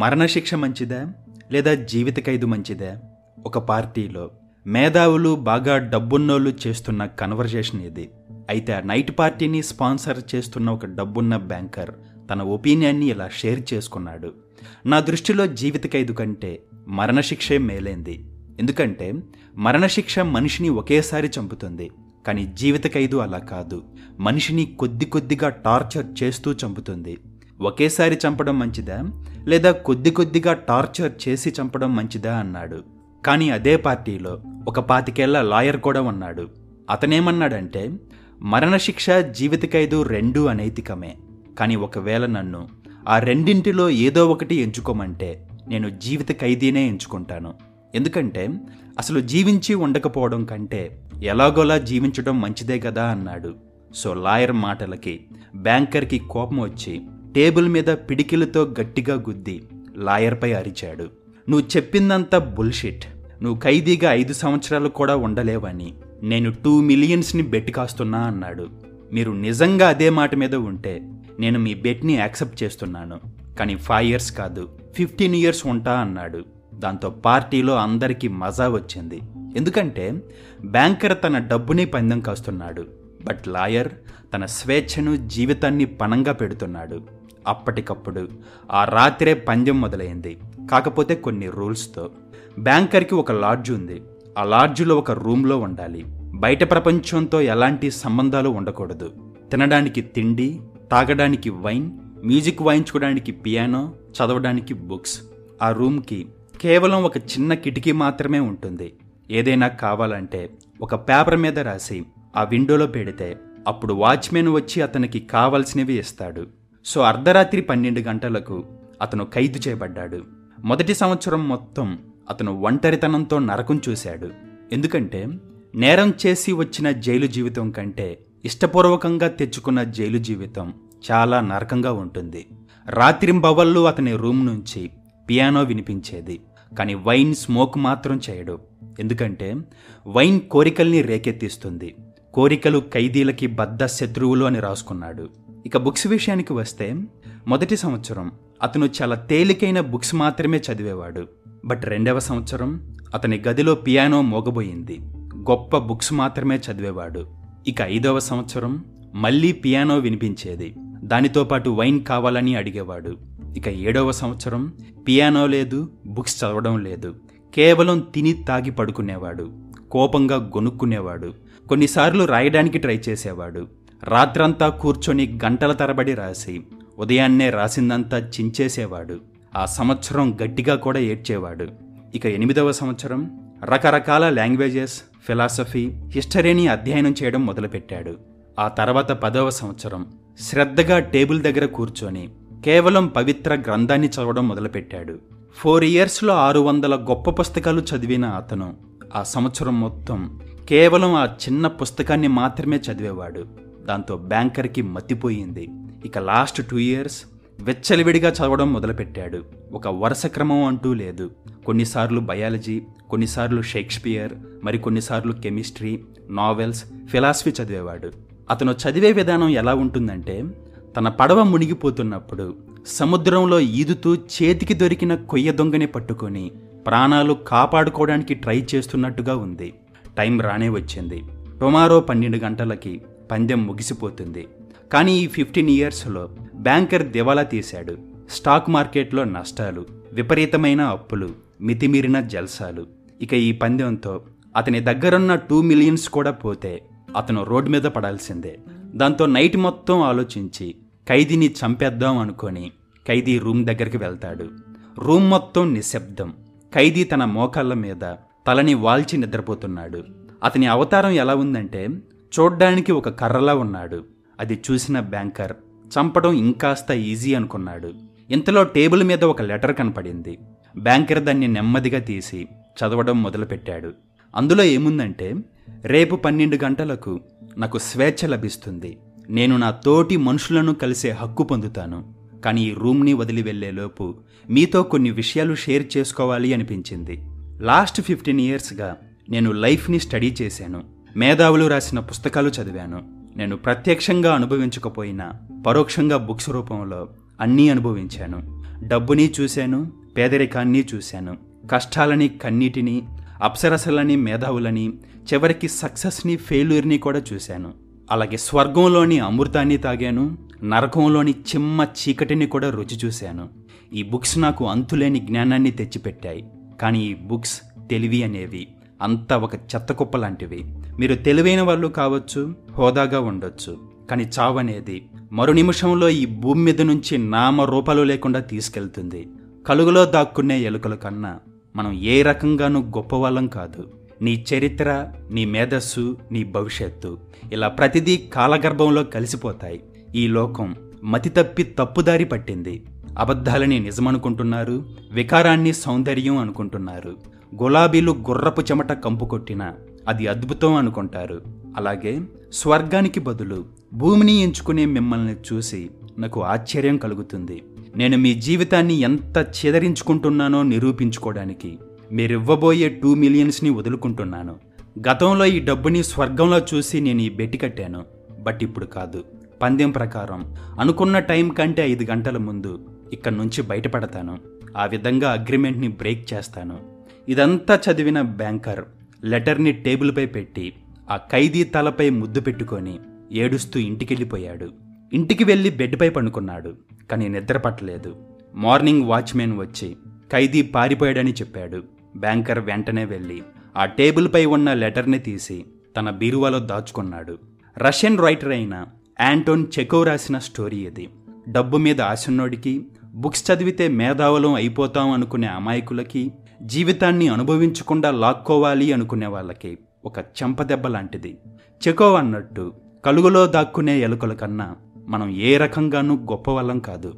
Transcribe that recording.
మరణశిక్ష మంచిదా లేదా జీవిత ఖైదు మంచిదా? ఒక పార్టీలో మేధావులు బాగా డబ్బున్నోళ్ళు చేస్తున్న కన్వర్జేషన్ ఇది. అయితే ఆ నైట్ పార్టీని స్పాన్సర్ చేస్తున్న ఒక డబ్బున్న బ్యాంకర్ తన ఒపీనియన్ని ఇలా షేర్ చేసుకున్నాడు. నా దృష్టిలో జీవిత ఖైదు కంటే మరణశిక్షే మేలైంది. ఎందుకంటే మరణశిక్ష మనిషిని ఒకేసారి చంపుతుంది, కానీ జీవిత ఖైదు అలా కాదు. మనిషిని కొద్ది కొద్దిగా టార్చర్ చేస్తూ చంపుతుంది. ఒకేసారి చంపడం మంచిదా లేదా కొద్ది కొద్దిగా టార్చర్ చేసి చంపడం మంచిదా అన్నాడు. కానీ అదే పార్టీలో ఒక 25 ఏళ్ల లాయర్ కూడా ఉన్నాడు. అతనేమన్నాడంటే, మరణశిక్ష జీవిత ఖైదు రెండూ అనైతికమే, కానీ ఒకవేళ నన్ను ఆ రెండింటిలో ఏదో ఒకటి ఎంచుకోమంటే నేను జీవిత ఖైదీనే ఎంచుకుంటాను. ఎందుకంటే అసలు జీవించి ఉండకపోవడం కంటే ఎలాగోలా జీవించడం మంచిదే కదా అన్నాడు. సో లాయర్ మాటలకి బ్యాంకర్కి కోపం వచ్చి టేబుల్ మీద పిడికిలతో గట్టిగా గుద్ది లాయర్పై అరిచాడు. నువ్వు చెప్పిందంతా బుల్షిట్. నువ్వు ఖైదీగా 5 సంవత్సరాలు కూడా ఉండలేవని నేను 2 మిలియన్స్ని బెట్ కాస్తున్నా అన్నాడు. మీరు నిజంగా అదే మాట మీద ఉంటే నేను మీ బెట్ని యాక్సెప్ట్ చేస్తున్నాను, కానీ 5 ఇయర్స్ కాదు 15 ఇయర్స్ ఉంటా అన్నాడు. దాంతో పార్టీలో అందరికీ మజా వచ్చింది. ఎందుకంటే బ్యాంకర్ తన డబ్బుని పందెం కాస్తున్నాడు, బట్ లాయర్ తన స్వేచ్ఛను జీవితాన్ని పణంగా పెడుతున్నాడు. అప్పటికప్పుడు ఆ రాత్రే పందెం మొదలైంది. కాకపోతే కొన్ని రూల్స్తో. బ్యాంకర్కి ఒక లాడ్జ్ ఉంది. ఆ లాడ్జ్లో ఒక రూమ్లో ఉండాలి. బయట ప్రపంచంతో ఎలాంటి సంబంధాలు ఉండకూడదు. తినడానికి తిండి, తాగడానికి వైన్, మ్యూజిక్ వాయించుకోవడానికి పియానో, చదవడానికి బుక్స్. ఆ రూమ్కి కేవలం ఒక చిన్న కిటికీ మాత్రమే ఉంటుంది. ఏదైనా కావాలంటే ఒక పేపర్ మీద రాసి ఆ విండోలో పెడితే అప్పుడు వాచ్మెన్ వచ్చి అతనికి కావాల్సినవి ఇస్తాడు. సో అర్ధరాత్రి 12 గంటలకు అతను ఖైదు చేయబడ్డాడు. మొదటి సంవత్సరం మొత్తం అతను ఒంటరితనంతో నరకం చూశాడు. ఎందుకంటే నేరం చేసి వచ్చిన జైలు జీవితం కంటే ఇష్టపూర్వకంగా తెచ్చుకున్న జైలు జీవితం చాలా నరకంగా ఉంటుంది. రాత్రింబవళ్ళు అతని రూమ్ నుంచి పియానో వినిపించేది, కానీ వైన్ స్మోక్ మాత్రం చేయడు. ఎందుకంటే వైన్ కోరికల్ని రేకెత్తిస్తుంది. కోరికలు ఖైదీలకి బద్ధ శత్రువులు అని రాసుకున్నాడు. ఇక బుక్స్ విషయానికి వస్తే మొదటి సంవత్సరం అతను చాలా తేలికైన బుక్స్ మాత్రమే చదివేవాడు. బట్ 2వ సంవత్సరం అతని గదిలో పియానో మోగబోయింది. గొప్ప బుక్స్ మాత్రమే చదివేవాడు. ఇక 5వ సంవత్సరం మళ్ళీ పియానో వినిపించేది. దానితో పాటు వైన్ కావాలని అడిగేవాడు. ఇక 7వ సంవత్సరం పియానో లేదు, బుక్స్ చదవడం లేదు. కేవలం తిని తాగి పడుకునేవాడు. కోపంగా గొనుక్కునేవాడు. కొన్నిసార్లు రాయడానికి ట్రై చేసేవాడు. రాత్రంతా కూర్చొని గంటల తరబడి రాసి ఉదయాన్నే రాసిందంతా చించేసేవాడు. ఆ సంవత్సరం గట్టిగా కూడా ఏడ్చేవాడు. ఇక 8వ సంవత్సరం రకరకాల లాంగ్వేజెస్, ఫిలాసఫీ, హిస్టరీని అధ్యయనం చేయడం మొదలుపెట్టాడు. ఆ తర్వాత 10వ సంవత్సరం శ్రద్ధగా టేబుల్ దగ్గర కూర్చొని కేవలం పవిత్ర గ్రంథాన్ని చదవడం మొదలుపెట్టాడు. 4 ఇయర్స్లో 600 గొప్ప పుస్తకాలు చదివిన అతను ఆ సంవత్సరం మొత్తం కేవలం ఆ చిన్న పుస్తకాన్ని మాత్రమే చదివేవాడు. దాంతో బ్యాంకర్కి మతిపోయింది. ఇక లాస్ట్ 2 ఇయర్స్ వెచ్చలివిడిగా చదవడం మొదలుపెట్టాడు. ఒక వరుస క్రమం అంటూ లేదు. కొన్నిసార్లు బయాలజీ, కొన్నిసార్లు షేక్స్పియర్, మరి కొన్నిసార్లు కెమిస్ట్రీ, నావెల్స్, ఫిలాసఫీ చదివేవాడు. అతను చదివే విధానం ఎలా ఉంటుందంటే, తన పడవ మునిగిపోతున్నప్పుడు సముద్రంలో ఈదుతూ చేతికి దొరికిన కొయ్య దొంగని పట్టుకొని ప్రాణాలు కాపాడుకోవడానికి ట్రై చేస్తున్నట్టుగా ఉంది. టైం రానే వచ్చింది. టుమారో 12 గంటలకి పందెం ముగిసిపోతుంది. కానీ ఈ 15 ఇయర్స్లో బ్యాంకర్ దివాలా తీశాడు. స్టాక్ మార్కెట్లో నష్టాలు, విపరీతమైన అప్పులు, మితిమీరిన జల్సాలు. ఇక ఈ పందెంతో అతని దగ్గరున్న 2 మిలియన్స్ కూడా పోతే అతను రోడ్డు మీద పడాల్సిందే. దాంతో నైట్ మొత్తం ఆలోచించి ఖైదీని చంపేద్దాం అనుకొని ఖైదీ రూమ్ దగ్గరికి వెళ్తాడు. రూమ్ మొత్తం నిశ్శబ్దం. ఖైదీ తన మోకాళ్ళ మీద తలని వాల్చి నిద్రపోతున్నాడు. అతని అవతారం ఎలా ఉందంటే, చూడ్డానికి ఒక కర్రలా ఉన్నాడు. అది చూసిన బ్యాంకర్ చంపడం ఇంకాస్త ఈజీ అనుకున్నాడు. ఇంతలో టేబుల్ మీద ఒక లెటర్ కనపడింది. బ్యాంకర్ దాన్ని నెమ్మదిగా తీసి చదవడం మొదలుపెట్టాడు. అందులో ఏముందంటే, రేపు 12 గంటలకు నాకు స్వేచ్ఛ లభిస్తుంది. నేను నా తోటి మనుషులను కలిసే హక్కు పొందుతాను. కానీ ఈ రూమ్ని వదిలి వెళ్లేలోపు మీతో కొన్ని విషయాలు షేర్ చేసుకోవాలి అనిపించింది. లాస్ట్ 15 ఇయర్స్గా నేను లైఫ్ని స్టడీ చేశాను. మేధావులు రాసిన పుస్తకాలు చదివాను. నేను ప్రత్యక్షంగా అనుభవించకపోయినా పరోక్షంగా బుక్స్ రూపంలో అన్నీ అనుభవించాను. డబ్బుని చూశాను, పేదరికాన్ని చూశాను, కష్టాలని, కన్నీటిని, అప్సరసలని, మేధావులని, చివరికి సక్సెస్ని, ఫెయిల్యూర్ని కూడా చూశాను. అలాగే స్వర్గంలోని అమృతాన్ని తాగాను, నరకంలోని చిమ్మ చీకటిని కూడా రుచి చూశాను. ఈ బుక్స్ నాకు అంతులేని జ్ఞానాన్ని తెచ్చిపెట్టాయి. కానీ ఈ బుక్స్, తెలివి అనేవి అంతా ఒక చెత్త కుప్ప లాంటివి. మీరు తెలివైన వాళ్ళు కావచ్చు, హోదాగా ఉండొచ్చు, కానీ చావు అనేది మరో నిమిషంలో ఈ భూమి మీద నుంచి నామరూపాలు లేకుండా తీసుకెళ్తుంది. కలుగులో దాక్కునే ఎలుకల కన్నా మనం ఏ రకంగానూ గొప్పవాళ్ళం కాదు. నీ చరిత్ర, నీ మేధస్సు, నీ భవిష్యత్తు ఇలా ప్రతిదీ కాలగర్భంలో కలిసిపోతాయి. ఈ లోకం మతి తప్పి తప్పుదారి పట్టింది. అబద్ధాలని నిజమనుకుంటున్నారు, వికారాన్ని సౌందర్యం అనుకుంటున్నారు. గులాబీలు గుర్రపు చెమట కంపు కొట్టినా అది అద్భుతం అనుకుంటారు. అలాగే స్వర్గానికి బదులు భూమిని ఎంచుకునే మిమ్మల్ని చూసి నాకు ఆశ్చర్యం కలుగుతుంది. నేను మీ జీవితాన్ని ఎంత చెదరించుకుంటున్నానో నిరూపించుకోవడానికి మీరివ్వబోయే 2 మిలియన్స్ని వదులుకుంటున్నాను. గతంలో ఈ డబ్బుని స్వర్గంలో చూసి నేను ఈ బెట్టి కట్టాను. బట్ ఇప్పుడు కాదు. పందెం ప్రకారం అనుకున్న టైం కంటే 5 గంటల ముందు ఇక్కడి నుంచి బయటపడతాను. ఆ విధంగా అగ్రిమెంట్ని బ్రేక్ చేస్తాను. ఇదంతా చదివిన బ్యాంకర్ లెటర్ని టేబుల్పై పెట్టి ఆ ఖైదీ తలపై ముద్దు పెట్టుకొని ఏడుస్తూ ఇంటికెళ్ళిపోయాడు. ఇంటికి వెళ్ళి బెడ్పై పడుకున్నాడు. కానీ నిద్ర పట్టలేదు. మార్నింగ్ వాచ్మెన్ వచ్చి ఖైదీ పారిపోయాడని చెప్పాడు. బ్యాంకర్ వెంటనే వెళ్ళి ఆ టేబుల్పై ఉన్న లెటర్ని తీసి తన బీరువాలో దాచుకున్నాడు. రష్యన్ రైటర్ అయిన యాంటోన్ చెకోవ్ రాసిన స్టోరీ ఇది. డబ్బు మీద ఆశన్నోడికి, బుక్స్ చదివితే మేధావులం అయిపోతాం అనుకునే అమాయకులకి, జీవితాన్ని అనుభవించకుండా లాక్కోవాలి అనుకునే వాళ్ళకి ఒక చెంపదెబ్బ లాంటిది. చెకోవ్ అన్నట్టు కలుగులో దాక్కునే ఎలుకల కన్నా మనం ఏ రకంగానూ గొప్పవాళ్ళం కాదు.